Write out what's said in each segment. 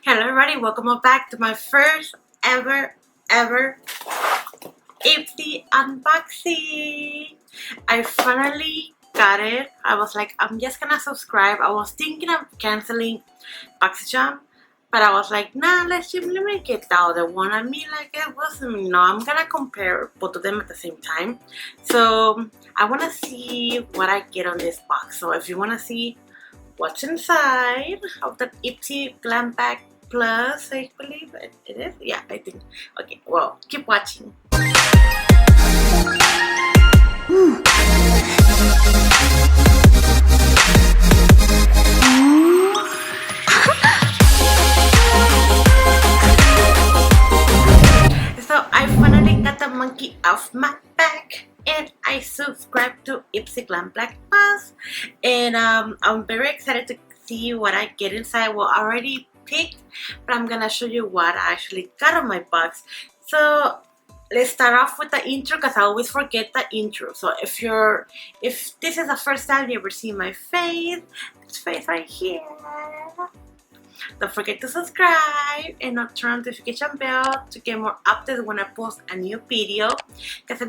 Hello everybody, welcome back to my first ever Ipsy unboxing. I finally got it. I was like, I'm just gonna subscribe. I was thinking of canceling boxycharm, but I was like, nah, let me get the other one. I mean, like, it wasn't, I'm gonna compare both of them at the same time. So I wanna see what I get on this box. So if you wanna see what's inside of the Ipsy Glam bag plus, I believe it is. Yeah, I think. Okay, well, keep watching. So I finally got the monkey off my back, and I subscribed to Ipsy Glam Black Plus, and I'm very excited to see what I get inside. Well, I already picked, but I'm gonna show you what I actually got on my box. So let's start off with the intro, because I always forget the intro. So if this is the first time you ever see my face, this face right here, don't forget to subscribe and turn on the notification bell to get more updates when I post a new video. Because I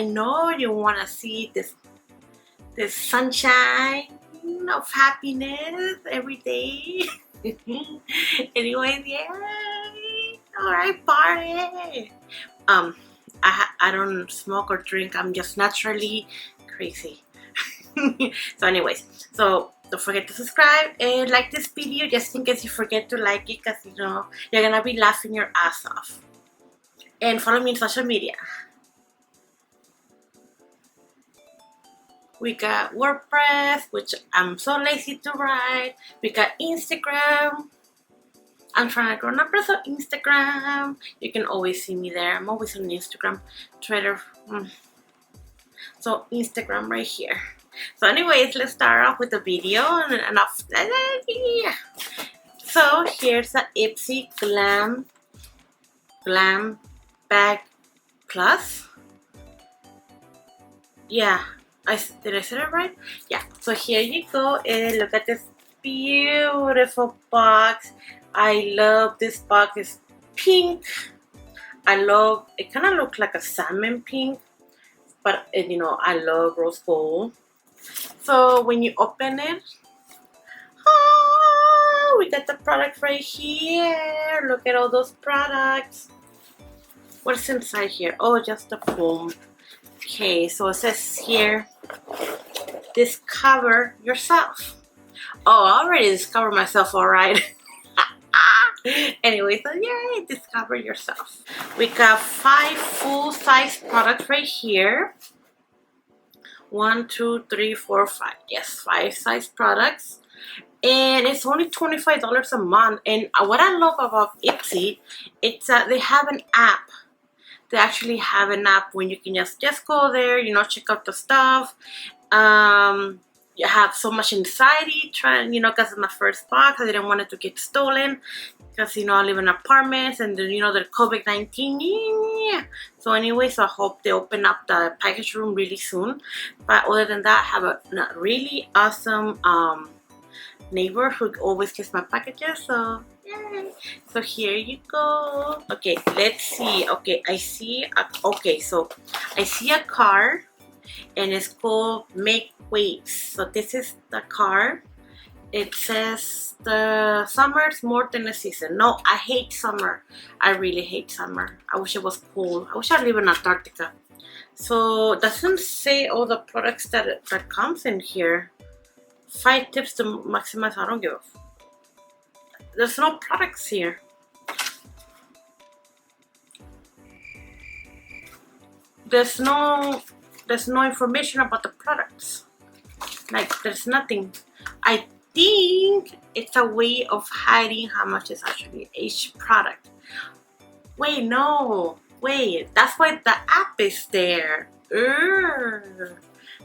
know you want to see this sunshine of happiness every day. Anyways, yay! Alright, party! I don't smoke or drink. I'm just naturally crazy. So anyways, don't forget to subscribe and like this video, just in case you forget to like it, because you're gonna be laughing your ass off. And follow me on social media. We got WordPress, which I'm so lazy to write. We got Instagram. I'm trying to grow numbers on Instagram. You can always see me there. I'm always on Instagram, Twitter. So Instagram right here. So anyways, let's start off with the video and enough. Yeah. So here's the Ipsy Glam Bag Plus. Yeah, did I say it right? Yeah. So here you go, and look at this beautiful box. I love this box. It's pink. It kind of looks like a salmon pink, but I love rose gold. So when you open it, we got the product right here. Look at all those products. What's inside here? Oh, just the foam. Okay, so it says here, discover yourself. Oh, I already discovered myself, alright. Anyway, so yay, discover yourself. We got 5 full-size products right here. 1, 2, 3, 4, 5. Yes, 5 size products. And it's only $25 a month. And what I love about Ipsy, it's that they have an app. They actually have an app when you can just go there, check out the stuff. You have so much anxiety trying, because it's my first box. I didn't want it to get stolen, because I live in apartments, and the COVID-19. Yeah. So anyways, I hope they open up the package room really soon. But other than that, I have a really awesome neighbor who always gets my packages. So yay. So here you go. Okay, let's see. Okay, I see a car, and it's called Make Waves. So this is the car. It says the summer's more than a season. No, I hate summer. I really hate summer. I wish it was cool. I wish I live in Antarctica. So it doesn't say all the products that comes in here. 5 tips to maximize. I don't give a f. There's no products here. There's no information about the products. Like, there's nothing. I think it's a way of hiding how much is actually each product. Wait, no. Wait, that's why the app is there.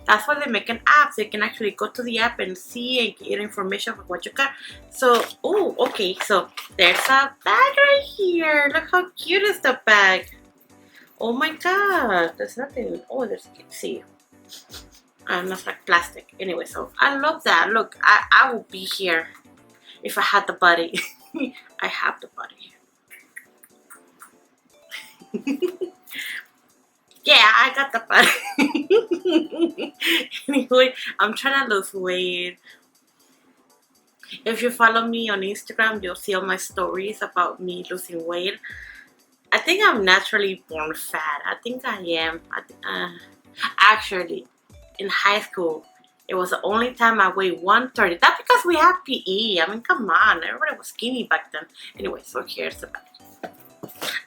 That's why they make an app, so you can actually go to the app and see and get information about what you got. So, okay, so there's a bag right here. Look how cute is the bag. Oh my god, there's nothing. Oh, let's see. That's like plastic. Anyway, so I love that. Look, I will be here If I had the body. I have the body. Yeah, I got the body. Anyway, I'm trying to lose weight. If you follow me on Instagram, you'll see all my stories about me losing weight. I think I'm naturally born fat. I think I am. Actually, in high school, it was the only time I weighed 130. That's because we had PE. I mean, come on. Everybody was skinny back then. Anyway, so here's the back.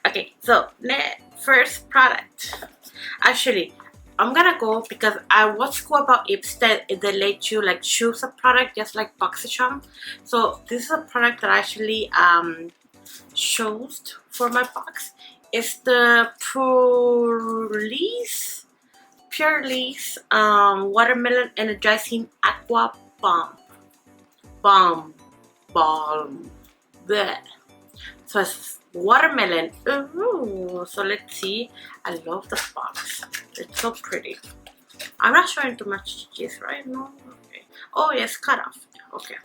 Okay, so first product. Actually, I'm gonna go because what's cool about Ipsy that they let you like choose a product just like boxycharm. So this is a product that I actually chose for my box. It's the Pure Lease Watermelon Energizing Aqua Balm. Blech. So it's watermelon. Ooh, so let's see. I love the box. It's so pretty. I'm not showing too much cheese, right? No. Okay. Oh yes, cut off. Okay.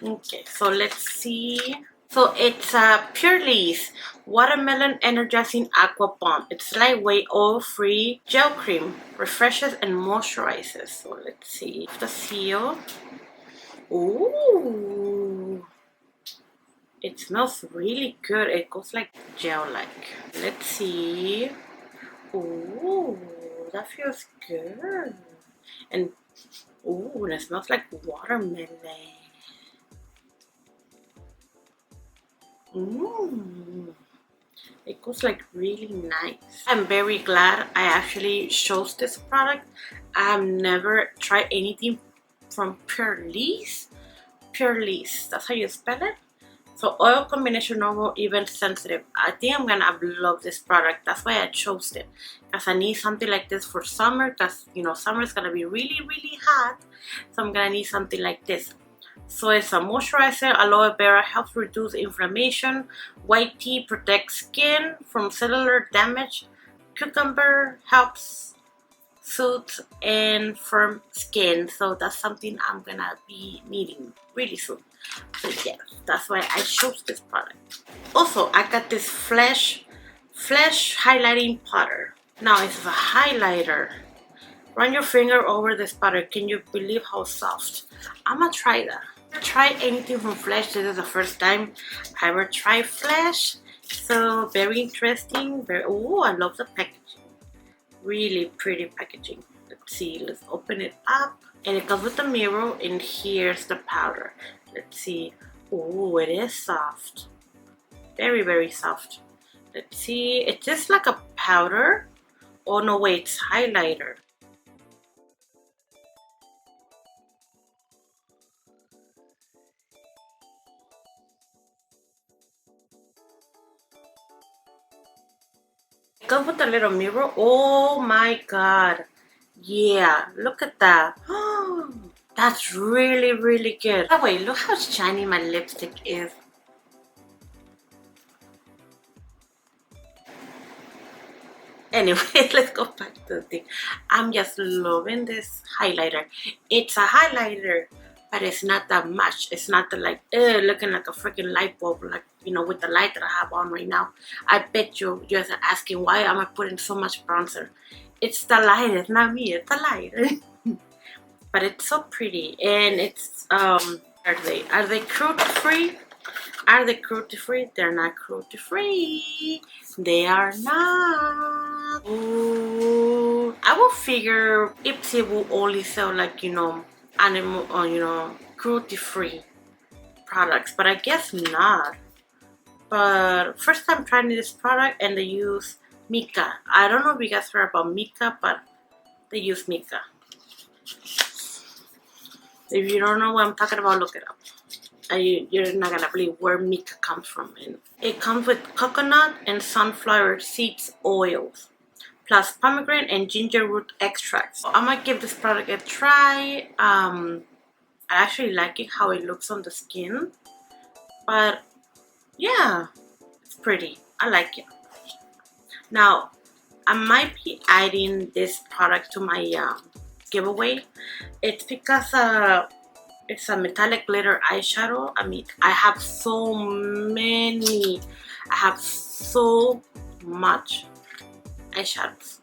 Okay. So let's see. So it's a Pure Lease Watermelon Energizing Aqua Bomb. It's lightweight, oil-free gel cream. Refreshes and moisturizes. So let's see the seal. Ooh. It smells really good. It goes like gel-like. Let's see. Ooh, that feels good. And ooh, and it smells like watermelon. Mmm. It goes like really nice. I'm very glad I actually chose this product. I've never tried anything from Pure Lease. Pure Lease, that's how you spell it. So oil combination, normal, even sensitive. I think I'm gonna love this product. That's why I chose it. Because I need something like this for summer. Because you know summer is gonna be really, really hot. So I'm gonna need something like this. So it's a moisturizer. Aloe vera helps reduce inflammation. White tea protects skin from cellular damage. Cucumber helps soothe and firm skin. So that's something I'm gonna be needing really soon. So yeah, that's why I chose this product. Also, I got this flash highlighting powder. Now it's a highlighter. Run your finger over this powder. Can you believe how soft? I'm gonna try that. I've never tried anything from Flash. This is the first time I ever tried Flash. So very interesting. Oh, I love the packaging. Really pretty packaging. Let's see. Let's open it up. And it comes with a mirror. And here's the powder. Let's see. Oh, it is soft. Very, very soft. Let's see. It's just like a powder. Oh no, wait, it's highlighter. It comes with a little mirror. Oh my god. Yeah, look at that. That's really, really good. Oh wait, look how shiny my lipstick is. Anyway, let's go back to the thing. I'm just loving this highlighter. It's a highlighter, but it's not that much. It's not the like, looking like a freaking light bulb, like, you know, with the light that I have on right now. I bet you're just asking, why am I putting so much bronzer? It's the light, it's not me, it's the light. But it's so pretty, and it's, are they cruelty-free? Are they cruelty-free? They're not cruelty-free. They are not. Ooh. I will figure Ipsy will only sell like, you know, animal or, you know, cruelty-free products, but I guess not. But first time trying this product, and they use mica. I don't know if you guys heard about mica, but they use mica. If you don't know what I'm talking about, look it up. You're not gonna believe where mica comes from. And it comes with coconut and sunflower seeds oils, plus pomegranate and ginger root extracts. So I'm gonna give this product a try. I actually like it how it looks on the skin, but yeah, it's pretty. I like it. Now I might be adding this product to my giveaway. It's because It's a metallic glitter eyeshadow. I mean, I have so many. I have so much eyeshadows.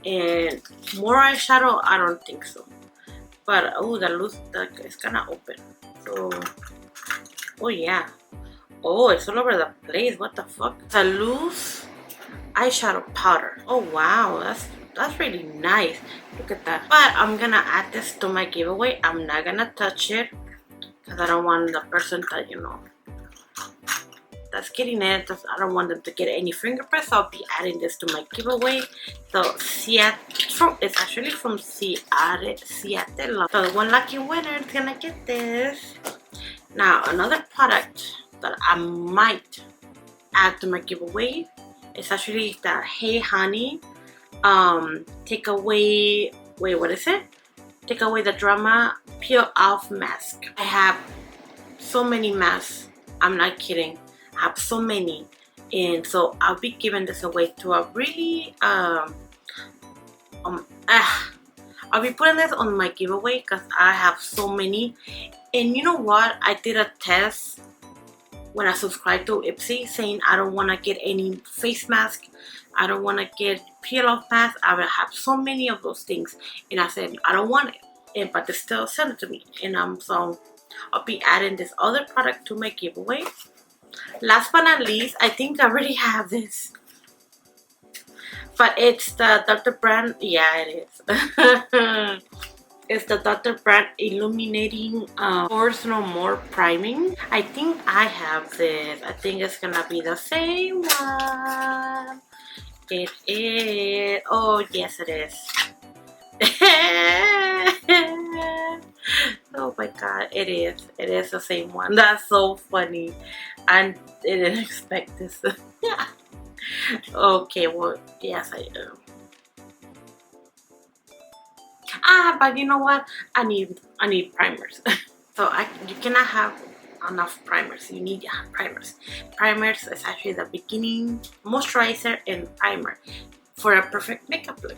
And more eyeshadow, I don't think so. But, oh, the loose, it's kind of open. So, oh yeah. Oh, it's all over the place. What the fuck? It's a loose eyeshadow powder. Oh wow, that's really nice. Look at that. But I'm gonna add this to my giveaway. I'm not gonna touch it because I don't want the person to, you know, that's getting it. I don't want them to get any fingerprints. So I'll be adding this to my giveaway. So it's actually from Seattle. So the one lucky winner is gonna get this. Now another product that I might add to my giveaway is actually the Hey Honey take away, wait, what is it? Take away the drama peel off mask. I have so many masks. I'm not kidding. I have so many, and so I'll be giving this away to a really I'll be putting this on my giveaway because I have so many. And you know what? I did a test when I subscribed to Ipsy saying I don't want to get any face mask. I don't want to get peel off mask. I will have so many of those things. And I said I don't want it. But they still sent it to me. And so I'll be adding this other product to my giveaway. Last but not least, I think I already have this. But it's the Dr. Brand. Yeah, it is. It's the Dr. Brand Illuminating Pores No More Priming. I think I have this. I think it's gonna be the same one. It is. Oh, yes, it is. Oh my god, it is. It is the same one. That's so funny. And I didn't expect this. Okay, well, yes, I do. But you know what? I need primers. So you cannot have enough primers. You need primers. Primers is actually the beginning moisturizer and primer for a perfect makeup look.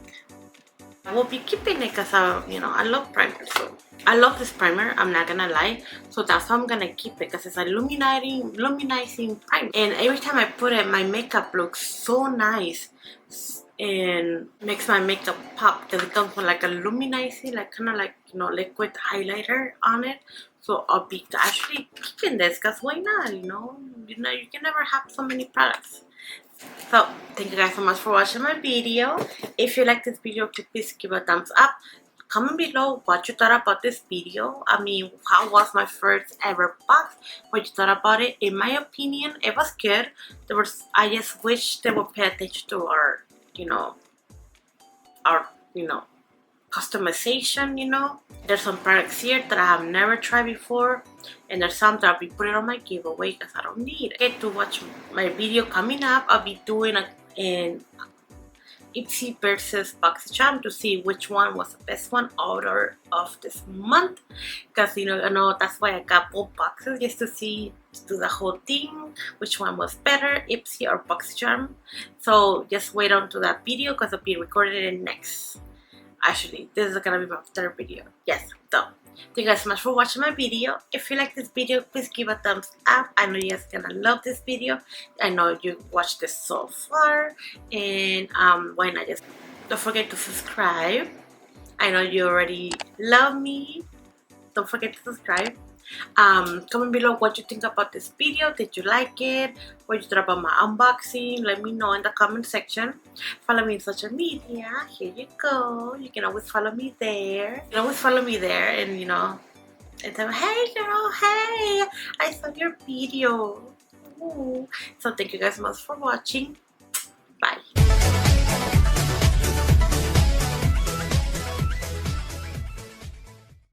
I will be keeping it because I love primers. So I love this primer. I'm not gonna lie. So that's why I'm gonna keep it because it's a illuminating primer. And every time I put it, my makeup looks so nice. And makes my makeup pop because it comes with like a luminosity, like kind of like liquid highlighter on it. So I'll be actually keeping this because why not? You can never have so many products. So thank you guys so much for watching my video. If you like this video, please give a thumbs up. Comment below what you thought about this video. I mean, how was my first ever box? What you thought about it? In my opinion, it was good. I just wish they would pay attention to our customization. There's some products here that I have never tried before, and there's some that I'll be putting on my giveaway because I don't need it. Get to watch my video coming up. I'll be doing an Ipsy versus boxycharm to see which one was the best one out of this month, because I know that's why I got both boxes, just to do the whole thing, which one was better, Ipsy or boxycharm. So just wait on to that video because I'll be recording it next. Actually, this is gonna be my third video. Yes, so thank you guys so much for watching my video. If you like this video, please give a thumbs up. I know you guys are gonna love this video. I know you watched this so far, and why not just don't forget to subscribe. I know you already love me. Don't forget to subscribe. Comment below what you think about this video. Did you like it? What you thought about my unboxing? Let me know in the comment section. Follow me on social media. Here you go. You can always follow me there. You can always follow me there and and tell me, hey girl, hey, I saw your video. Ooh. So thank you guys so much for watching.